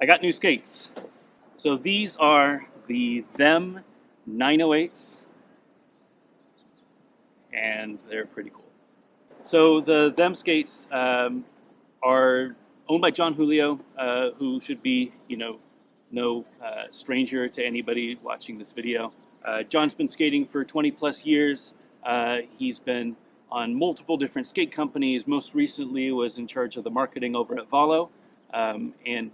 I got new skates. So these are the Them 908s, and they're pretty cool. So the Them skates are owned by Jon Julio, who should be, no stranger to anybody watching this video. Jon's been skating for 20 plus years. He's been on multiple different skate companies. Most recently was in charge of the marketing over at Valo. And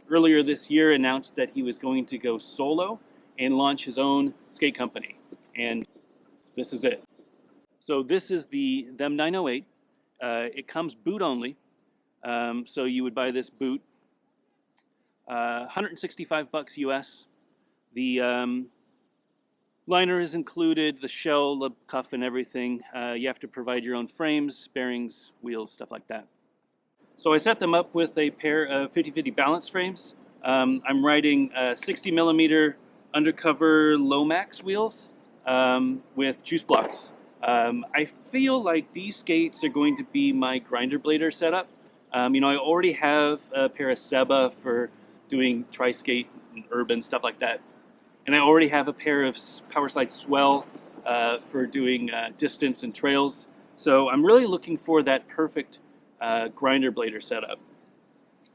earlier this year announced that he was going to go solo and launch his own skate company. And this is it. So this is the Them 908. It comes boot only. So you would buy this boot, 165 bucks US. The liner is included, the shell, the cuff, and everything. You have to provide your own frames, bearings, wheels, stuff like that. So I set them up with a pair of 50/50 balance frames. I'm riding 60 millimeter undercover Lomax wheels with juice blocks. I feel like these skates are going to be my grinder blader setup. I already have a pair of Seba for doing tri-skate and urban stuff like that. And I already have a pair of Powerslide Swell for doing distance and trails. So I'm really looking for that perfect grinder blader setup.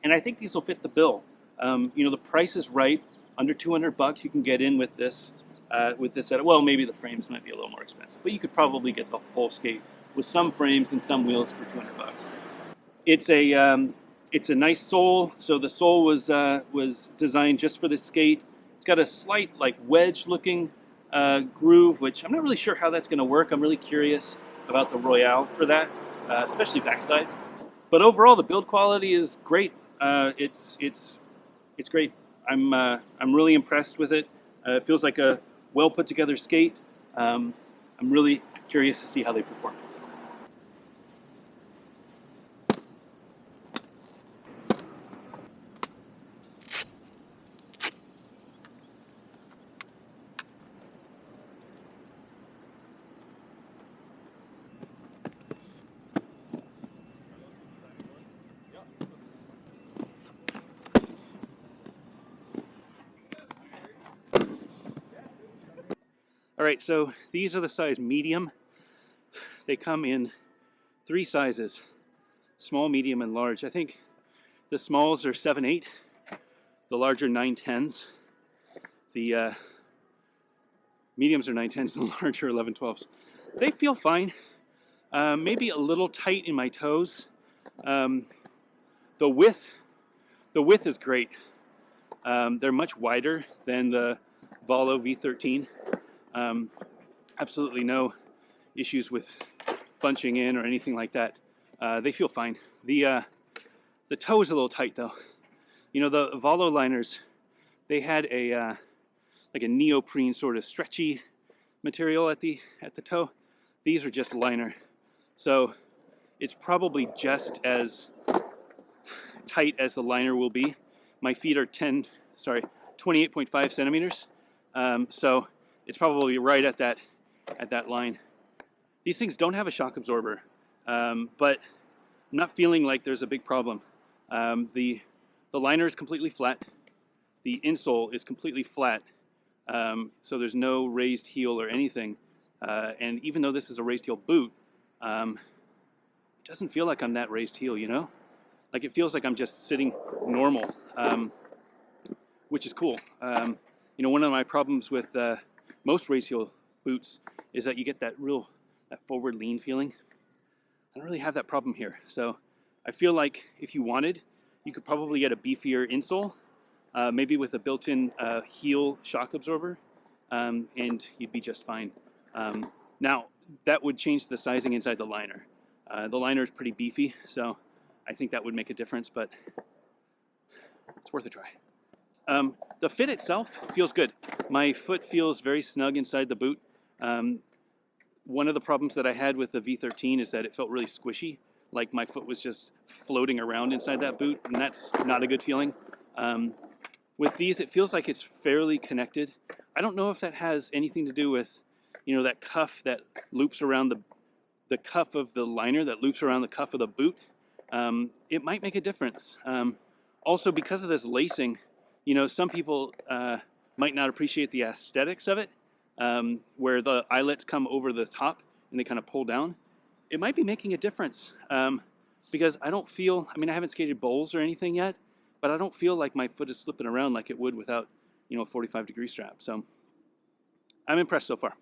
And I think these will fit the bill. The price is right. Under 200 bucks you can get in with this setup. Well, maybe the frames might be a little more expensive, but you could probably get the full skate with some frames and some wheels for 200 bucks. It's a nice sole. So the sole was designed just for this skate. It's got a slight wedge looking groove, which I'm not really sure how that's going to work. I'm really curious about the Royale for that, especially backside. But overall, the build quality is great. It's great. I'm really impressed with it. It feels like a well put together skate. I'm really curious to see how they perform. All right, so these are the size medium. They come in 3 sizes, small, medium, and large. I think the smalls are 7/8, the larger 9/10s. The mediums are 9/10s, the larger 11/12s. They feel fine. Maybe a little tight in my toes. The width is great. They're much wider than the Valo V13. Absolutely no issues with bunching in or anything like that. They feel fine. The toe is a little tight though. The Valo liners, they had a neoprene sort of stretchy material at the toe. These are just liner, so it's probably just as tight as the liner will be. My feet are 28.5 centimeters, so it's probably right at that line. These things don't have a shock absorber, but I'm not feeling like there's a big problem. The liner is completely flat. The insole is completely flat, so there's no raised heel or anything. And even though this is a raised heel boot, it doesn't feel like I'm that raised heel, Like it feels like I'm just sitting normal, which is cool. One of my problems with most raised heel boots is that you get that forward lean feeling. I don't really have that problem here. So I feel like if you wanted, you could probably get a beefier insole, maybe with a built-in heel shock absorber, and you'd be just fine. Now, that would change the sizing inside the liner. The liner is pretty beefy, so I think that would make a difference, but it's worth a try. The fit itself feels good. My foot feels very snug inside the boot. One of the problems that I had with the V13 is that it felt really squishy, like my foot was just floating around inside that boot, and that's not a good feeling. With these, it feels like it's fairly connected. I don't know if that has anything to do with, that cuff that loops around the cuff of the liner that loops around the cuff of the boot. It might make a difference. Also, because of this lacing, you know, some people might not appreciate the aesthetics of it, where the eyelets come over the top and they kind of pull down. It might be making a difference, because I don't feel, I mean, I haven't skated bowls or anything yet, but I don't feel like my foot is slipping around like it would without, you know, a 45-degree strap. So I'm impressed so far.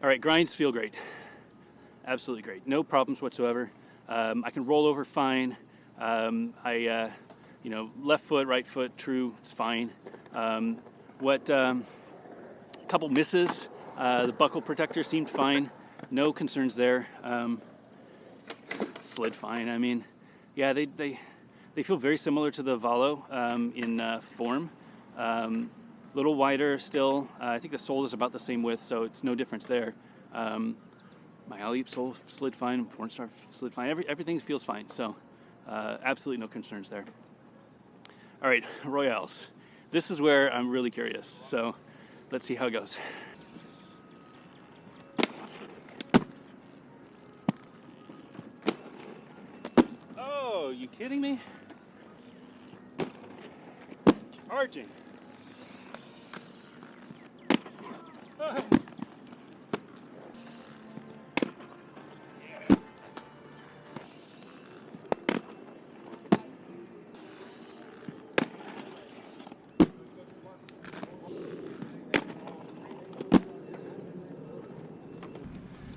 All right, grinds feel great. Absolutely great. No problems whatsoever. I can roll over fine. You know, left foot, right foot, true, it's fine. Couple misses. The buckle protector seemed fine. No concerns there. Slid fine. I mean, yeah, they feel very similar to the Valo in form. Little wider still. I think the sole is about the same width, so it's no difference there. My alley sole slid fine, Pornstar slid fine. Everything feels fine, so absolutely no concerns there. All right, Royales. This is where I'm really curious, so let's see how it goes. Oh, you kidding me? Charging.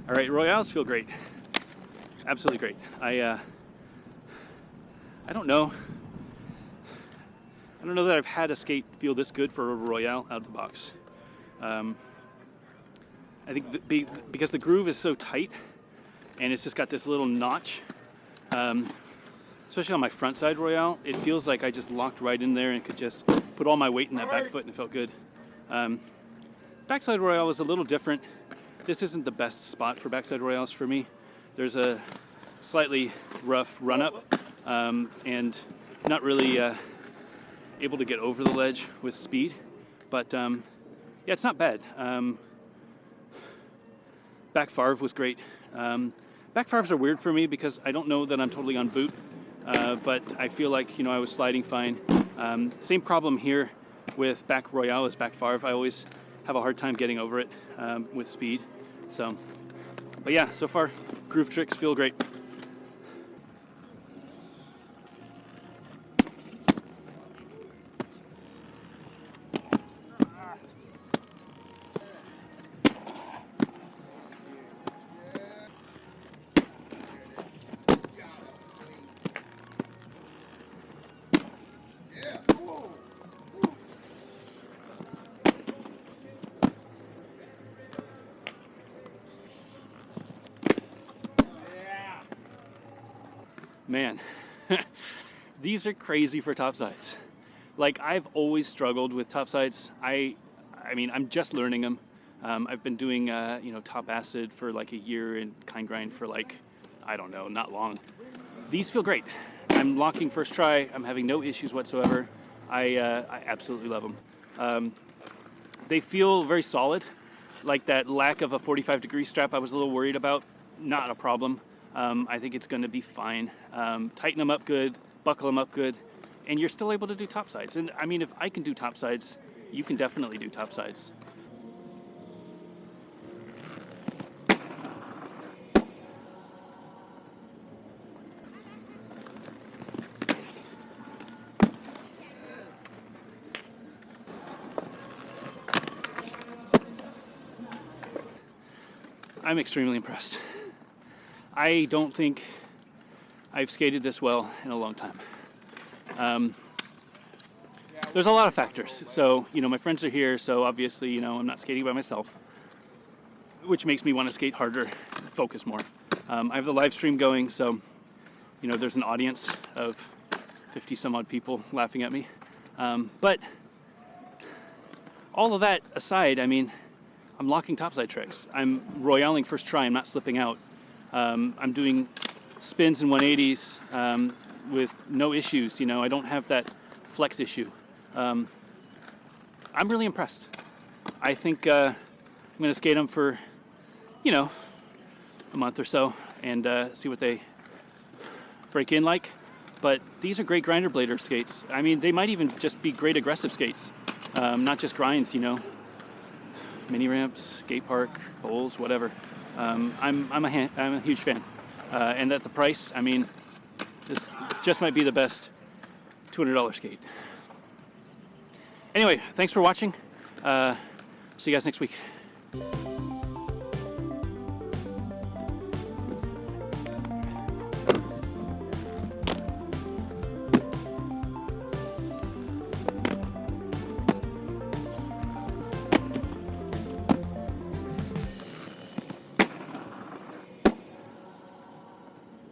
All right, Royales feel great. Absolutely great. I don't know. I don't know that I've had a skate feel this good for a Royale out of the box. I think because the groove is so tight and it's just got this little notch, especially on my front side Royale, it feels like I just locked right in there and could just put all my weight in that back foot and it felt good. Backside Royale was a little different. This isn't the best spot for backside Royales for me. There's a slightly rough run up and not really able to get over the ledge with speed, but yeah, it's not bad. Back Favre was great. Back Favres are weird for me because I don't know that I'm totally on boot, but I feel like, you know, I was sliding fine. Same problem here with back Royale as back Favre. I always have a hard time getting over it with speed. So, but yeah, so far, groove tricks feel great. Man, these are crazy for topsides. Like, I've always struggled with topsides. I mean, I'm just learning them. I've been doing, you know, top acid for like a year and kind grind for like, I don't know, not long. These feel great. I'm locking first try. I'm having no issues whatsoever. I absolutely love them. They feel very solid. Like that lack of a 45-degree strap I was a little worried about, not a problem. I think it's going to be fine. Tighten them up good, buckle them up good, and you're still able to do topsides. And I mean, if I can do topsides, you can definitely do topsides. I'm extremely impressed. I don't think I've skated this well in a long time. There's a lot of factors. So, you know, my friends are here, so obviously, you know, I'm not skating by myself, which makes me want to skate harder, focus more. I have the live stream going, so, you know, there's an audience of 50 some odd people laughing at me. But all of that aside, I mean, I'm locking topside tricks. I'm royaling first try. I'm not slipping out. I'm doing spins and 180s with no issues. You know, I don't have that flex issue. I'm really impressed. I think I'm going to skate them for, you know, a month or so and see what they break in like. But these are great grinder blader skates. I mean, they might even just be great aggressive skates, not just grinds, you know. Mini ramps, skate park, bowls, whatever. I'm a huge fan. And at the price, I mean, this just might be the best $200 skate. Anyway, thanks for watching. See you guys next week.